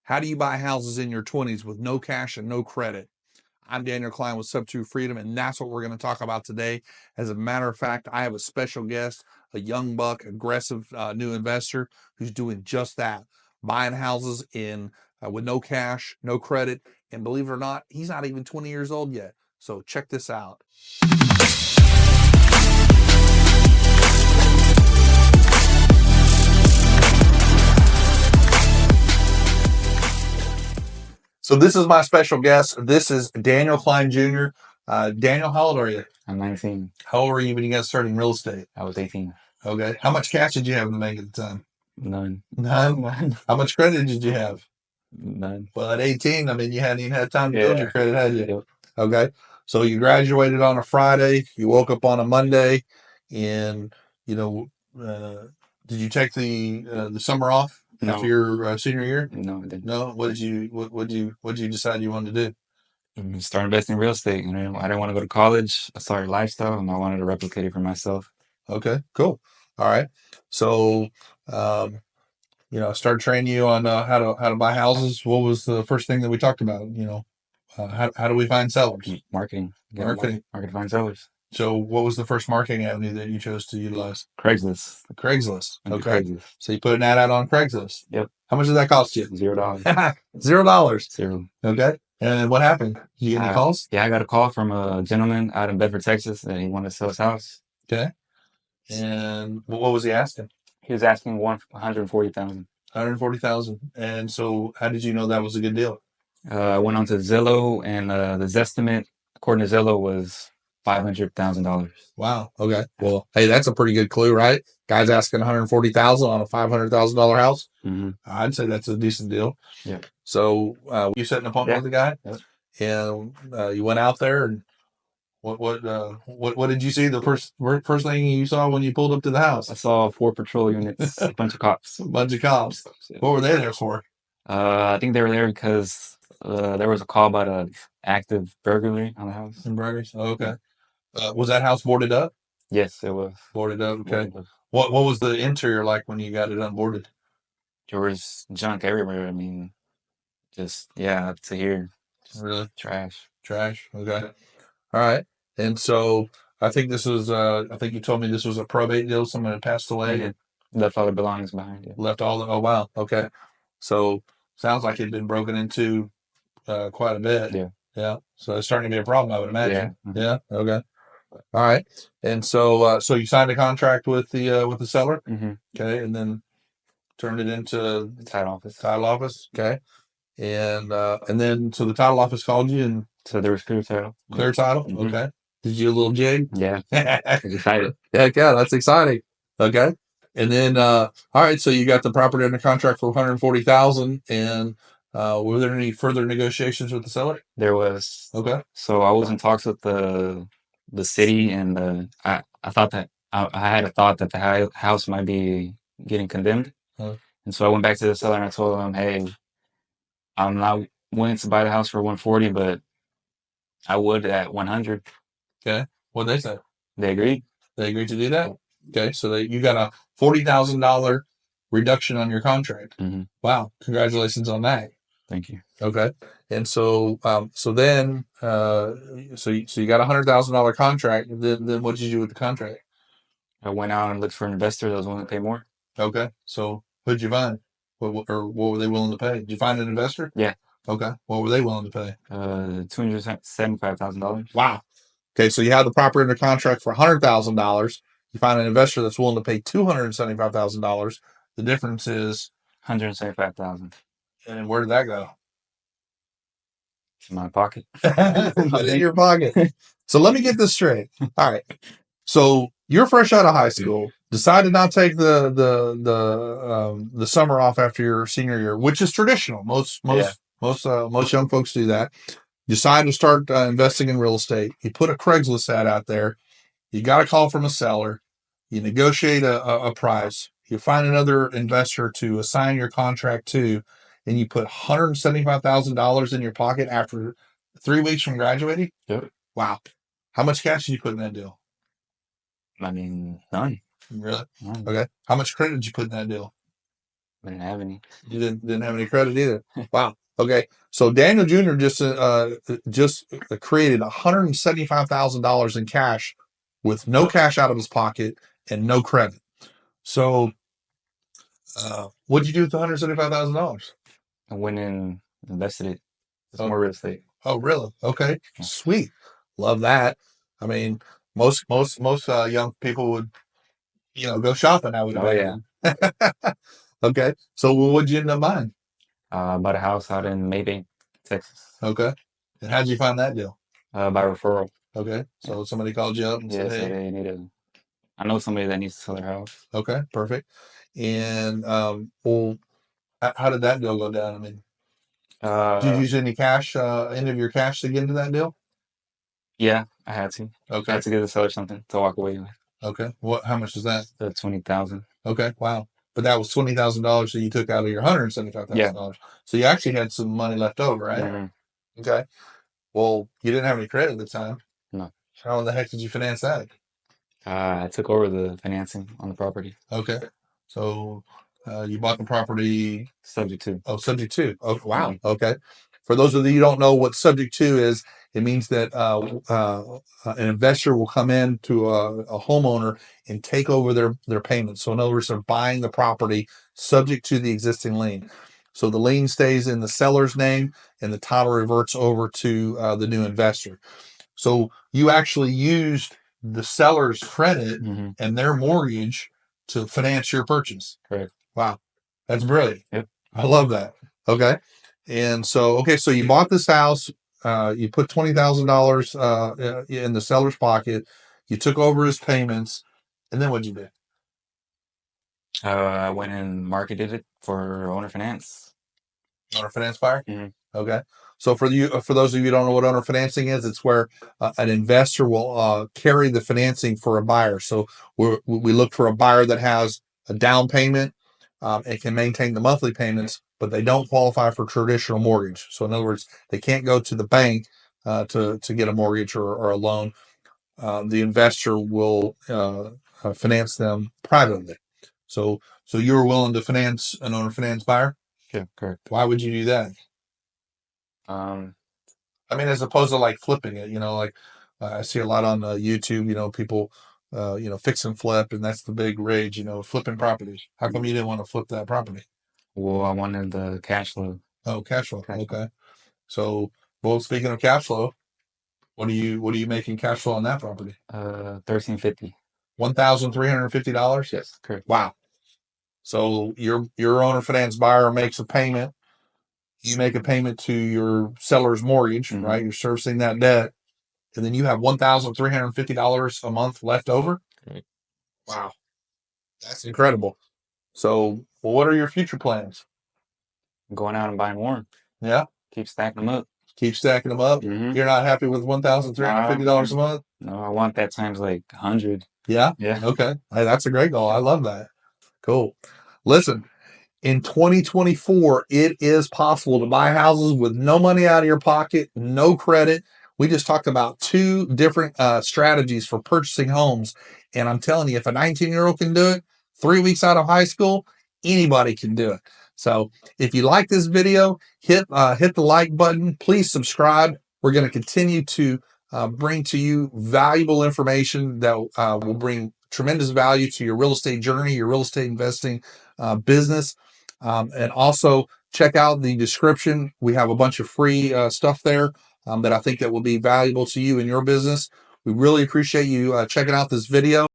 How do you buy houses in your 20s with no cash and no credit? I'm Daniel Kline with Sub2 Freedom, and that's what we're going to talk about today. As a matter of fact, I have a special guest, a young buck, aggressive new investor who's doing just that, buying houses in with no cash, no credit, and believe it or not, he's not even 20 years old yet. So check this out. So this is my special guest. This is Daniel Kline Jr. Daniel, how old are you? I'm 19. How old were you when you got started in real estate? I was 18. Okay. How much cash did you have in the bank at the time? None. None? How much credit did you have? None. Well, at 18, I mean, you hadn't even had time to build your credit, had you? Yep. Okay. So you graduated on a Friday. You woke up on a Monday, and did you take the summer off after your senior year? No, I didn't. No. What did you decide you wanted to do? Start investing in real estate. I didn't want to go to college. I started lifestyle, and I wanted to replicate it for myself. Okay, cool. All right. So, start training you on how to buy houses. What was the first thing that we talked about? How do we find sellers? Marketing. Marketing. Market to find sellers. So, what was the first marketing avenue that you chose to utilize? Craigslist. Craigslist. Okay. Craigslist. So you put an ad out on Craigslist. Yep. How much did that cost you? $0. $0. Zero. Okay. And what happened? Did you get any calls? Yeah, I got a call from a gentleman out in Bedford, Texas, that he wanted to sell his house. Okay. And what was he asking? He was asking $140,000. $140,000. And so, how did you know that was a good deal? I went on to Zillow, and the Zestimate, according to Zillow, was $500,000. Wow. Okay. Well, hey, that's a pretty good clue, right? Guy's asking $140,000 on a $500,000 house. Mm-hmm. I'd say that's a decent deal. Yeah. So you set an appointment with the guy, and you went out there, and what did you see? The first thing you saw when you pulled up to the house? I saw 4 patrol units, a bunch of cops. A bunch of cops. Yeah. What were they there for? I think they were there because there was a call about an active burglary on the house. Burglaries. Oh, okay. Was that house boarded up? Yes, it was. Boarded up. Okay. What was the interior like when you got it unboarded? There was junk everywhere. I mean, just up to here. Really? Trash. Okay. All right. And so I think this was, I think you told me this was a probate deal. Someone had passed away. And left all the belongings behind. Yeah. Left all the, oh, wow. Okay. So sounds like it'd been broken into quite a bit. Yeah. Yeah. So it's starting to be a problem, I would imagine. Yeah. Mm-hmm. Yeah. Okay. All right. And so, so you signed a contract with the seller. Mm-hmm. Okay. And then turned it into the title office. Title office. Okay. And then, so the title office called you, and so there was clear title. Clear title. Mm-hmm. Okay. Did you do a little jig? Yeah. Excited. Heck yeah, that's exciting. Okay. And then, all right. So you got the property under contract for $140,000, and were there any further negotiations with the seller? There was. Okay. So I was in talks with the city, and I thought that I had a thought that the house might be getting condemned. And so I went back to the seller and I told him, hey, I'm not willing to buy the house for $140, but I would at $100. Okay. What did they say? They agreed. They agreed to do that? Okay. So you got a $40,000 reduction on your contract. Mm-hmm. Wow. Congratulations on that. Thank you. Okay. And so, so then, so you got $100,000 contract. Then what did you do with the contract? I went out and looked for an investor that was willing to pay more. Okay. So who'd you find? What were they willing to pay? Did you find an investor? Yeah. Okay. What were they willing to pay? $275,000. Wow. Okay. So you have the property under contract for $100,000. You find an investor that's willing to pay $275,000. The difference is $175,000. And where did that go? In my pocket. In your pocket. So let me get this straight. All right. So you're fresh out of high school, decided not to take the summer off after your senior year, which is traditional. Most young folks do that. Decide to start investing in real estate. You put a Craigslist ad out there. You got a call from a seller. You negotiate a price. You find another investor to assign your contract to, and you put $175,000 in your pocket after 3 weeks from graduating. Yep. Wow. How much cash did you put in that deal? I mean, none. Really? None. Okay. How much credit did you put in that deal? Didn't have any. You didn't have any credit either. Wow. Okay. So Daniel Jr. just created $175,000 in cash with no cash out of his pocket and no credit. So, what'd you do with the $175,000? I went and invested it. It's more real estate. Oh, really? Okay. Sweet. Love that. I mean, most young people would, go shopping, I would imagine. Yeah. Okay. So what'd you end up buying? Bought a house out in Maybank, Texas. Okay. And how'd you find that deal? By referral. Okay. So somebody called you up and said, Yeah, hey, so they need I know somebody that needs to sell their house. okay, perfect. And well, how did that deal go down? I mean, did you use any cash, any of your cash to get into that deal? Yeah, I had to. Okay. I had to give the seller something to walk away with. Okay. How much was that? The $20,000. Okay. Wow. But that was $20,000 that you took out of your $175,000. Yeah. So you actually had some money left over, right? Mm-hmm. Okay. Well, you didn't have any credit at the time. No. How in the heck did you finance that? I took over the financing on the property. Okay. So you bought the property subject to. Oh, subject to. Oh, wow. Mm-hmm. Okay. For those of you who don't know what subject to is, it means that an investor will come in to a homeowner and take over their payments. So in other words, they're buying the property subject to the existing lien. So the lien stays in the seller's name and the title reverts over to the new investor. So you actually used the seller's credit and their mortgage to finance your purchase. Correct. Wow. That's brilliant. Yep. I love that. Okay. And so you bought this house, you put $20,000 in the seller's pocket, you took over his payments, and then what'd you do? I went and marketed it for owner finance. Owner finance buyer? Mm-hmm. Okay. So for those of you who don't know what owner financing is, it's where an investor will carry the financing for a buyer. So we look for a buyer that has a down payment and can maintain the monthly payments, but they don't qualify for traditional mortgage. So in other words, they can't go to the bank to get a mortgage or a loan. The investor will finance them privately. So you're willing to finance an owner finance buyer? Yeah, correct. Why would you do that? I mean, as opposed to like flipping it, I see a lot on YouTube, people, fix and flip, and that's the big rage, flipping properties. How come you didn't want to flip that property? Well, I wanted the cash flow. Oh, cash flow. Okay. So, well, speaking of cash flow, what are you making cash flow on that property? $1,350. $1,350? Yes, correct. Wow. So your owner finance buyer makes a payment. You make a payment to your seller's mortgage, right? You're servicing that debt, and then you have $1,350 a month left over. Right. Wow, that's incredible. So, well, what are your future plans? Going out and buying more. Yeah, keep stacking them up. Keep stacking them up. You're not happy with $1,350 a month? No, I want that times like 100. Yeah. Yeah. Okay. Hey, that's a great goal. I love that. Cool. Listen. In 2024, it is possible to buy houses with no money out of your pocket, no credit. We just talked about two different strategies for purchasing homes. And I'm telling you, if a 19-year-old can do it 3 weeks out of high school, anybody can do it. So if you like this video, hit the like button. Please subscribe. We're going to continue to bring to you valuable information that will bring tremendous value to your real estate journey, your real estate investing business. And also check out the description. We have a bunch of free stuff there that I think that will be valuable to you in your business. We really appreciate you checking out this video.